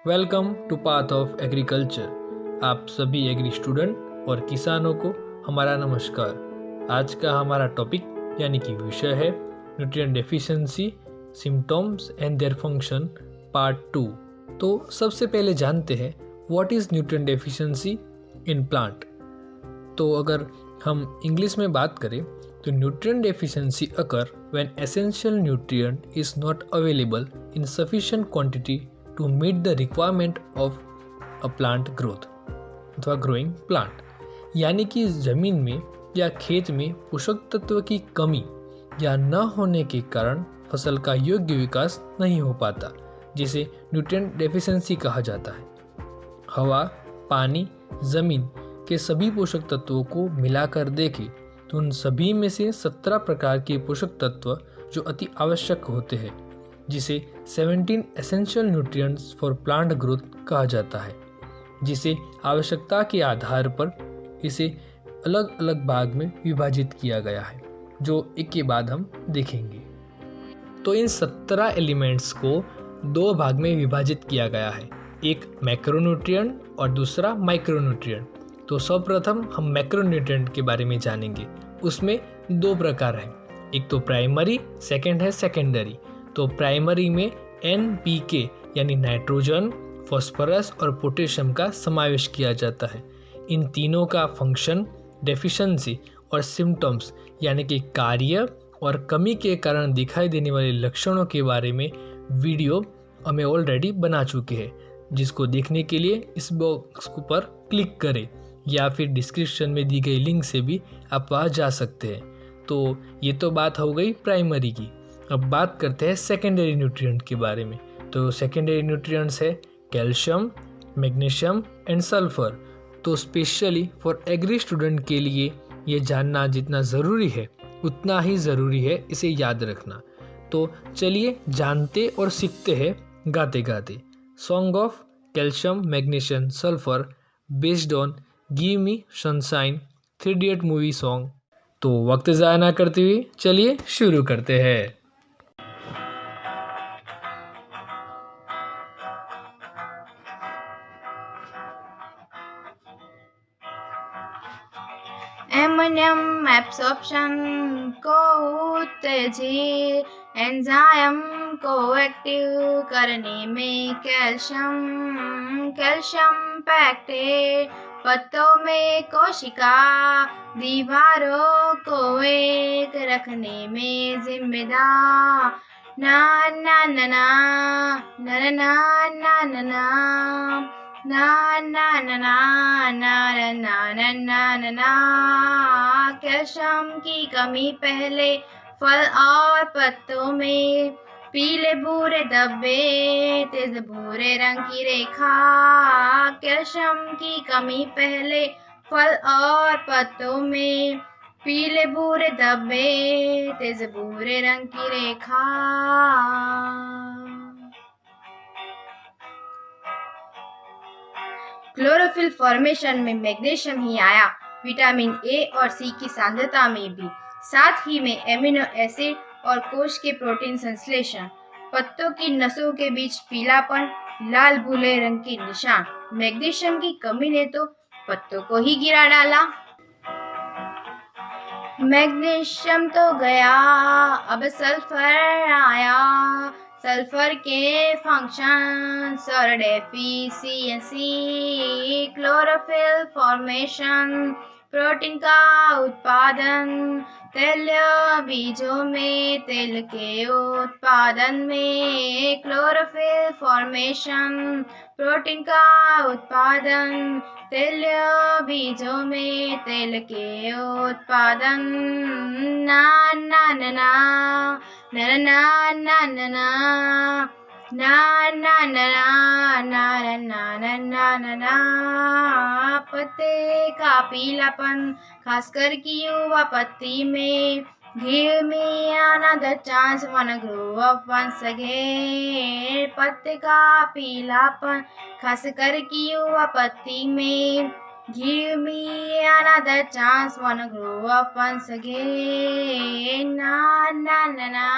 Welcome to path of agriculture. आप सभी agree student और किसानों को हमारा नमस्कार। आज का हमारा टॉपिक यानी कि विषय है nutrient deficiency, symptoms and their function, part 2। तो सबसे पहले जानते हैं what is nutrient deficiency in plant. तो अगर हम इंग्लिश में बात करें तो nutrient deficiency occur when essential nutrient is not available in sufficient quantity to meet the requirement of a plant growth अथवा ग्रोइंग प्लांट। यानी कि ज़मीन में या खेत में पोषक तत्व की कमी या न होने के कारण फसल का योग्य विकास नहीं हो पाता, जिसे न्यूट्रिएंट डेफिशिएंसी कहा जाता है। हवा, पानी, ज़मीन के सभी पोषक तत्वों को मिलाकर देखें तो उन सभी में से 17 प्रकार के पोषक तत्व जो अति आवश्यक होते हैं, जिसे 17 essential nutrients for plant growth कहा जाता है, जिसे आवश्यकता के आधार पर इसे अलग अलग भाग में विभाजित किया गया है, जो एक के बाद हम देखेंगे। तो इन 17 एलिमेंट्स को दो भाग में विभाजित किया गया है, एक मैक्रोन्यूट्रिएंट और दूसरा माइक्रोन्यूट्रिएंट। तो सर्वप्रथम हम मैक्रोन्यूट्रिएंट के बारे में जानेंगे। उसमें दो प्रकार हैं, एक तो प्राइमरी, सेकंड है सेकेंडरी। तो प्राइमरी में NPK यानी नाइट्रोजन, फॉस्फोरस और पोटेशियम का समावेश किया जाता है। इन तीनों का फंक्शन, डेफिशिएंसी और सिम्टम्स यानी कि कार्य और कमी के कारण दिखाई देने वाले लक्षणों के बारे में वीडियो हमें ऑलरेडी बना चुके हैं, जिसको देखने के लिए इस बॉक्स पर क्लिक करें या फिर डिस्क्रिप्शन में दी गई लिंक से भी आप वहाँ जा सकते हैं। तो ये तो बात हो गई प्राइमरी की। अब बात करते हैं सेकेंडरी न्यूट्रिएंट के बारे में। तो सेकेंडरी न्यूट्रिएंट्स है कैल्शियम, मैग्नीशियम एंड सल्फर। तो स्पेशली फॉर एग्री स्टूडेंट के लिए ये जानना जितना ज़रूरी है उतना ही ज़रूरी है इसे याद रखना। तो चलिए जानते और सीखते हैं गाते गाते। Song of calcium, magnesium, sulphur based on give me sunshine 3 idiot movie song. तो वक्त ज़ाया ना करते हुए चलिए शुरू करते हैं। एमोनियम एब्सॉर्प्शन को उत्तेजित एंजाइम को एक्टिव करने में कैल्शियम पैक्टेट पत्तों में कोशिका दीवारों को एक रखने में जिम्मेदार ना ना ना ना ना ना ना ना ना ना ना ना ना ना ना ना ना ना ना। कैल्शियम की कमी पहले फल और पत्तों में पीले भूरे धब्बे, तेज भूरे रंग की रेखा। कैल्शियम की कमी पहले फल और पत्तों में पीले भूरे धब्बे, तेज भूरे रंग की रेखा। क्लोरोफिल फॉर्मेशन में मैग्नीशियम ही आया, विटामिन ए और सी की सांद्रता में भी, साथ ही में एमिनो एसिड और कोश के प्रोटीन संश्लेषण। पत्तों की नसों के बीच पीलापन, लाल भूरे रंग के निशान। मैग्नीशियम की कमी ने तो पत्तों को ही गिरा डाला। मैग्नीशियम तो गया, अब सल्फर आया। सल्फर के फंक्शंस और डेफिशिएंसी, क्लोरोफिल फॉर्मेशन, प्रोटीन का उत्पादन, तेलीय बीजों में तेल के उत्पादन में। क्लोरोफिल फॉर्मेशन, प्रोटीन का उत्पादन, तेलीय बीजों में तेल के उत्पादन ना ना ना ना ना ना ना ना ना ना ना ना ना ना ना ना ना। पत्ते का पीलापन, खासकर की युवा पत्ती में। Give me another chance, wanna grow up once again. पत्ते का पीलापन, खासकर की युवा पत्ती में। Give me another chance, wanna grow up once again. Na na na na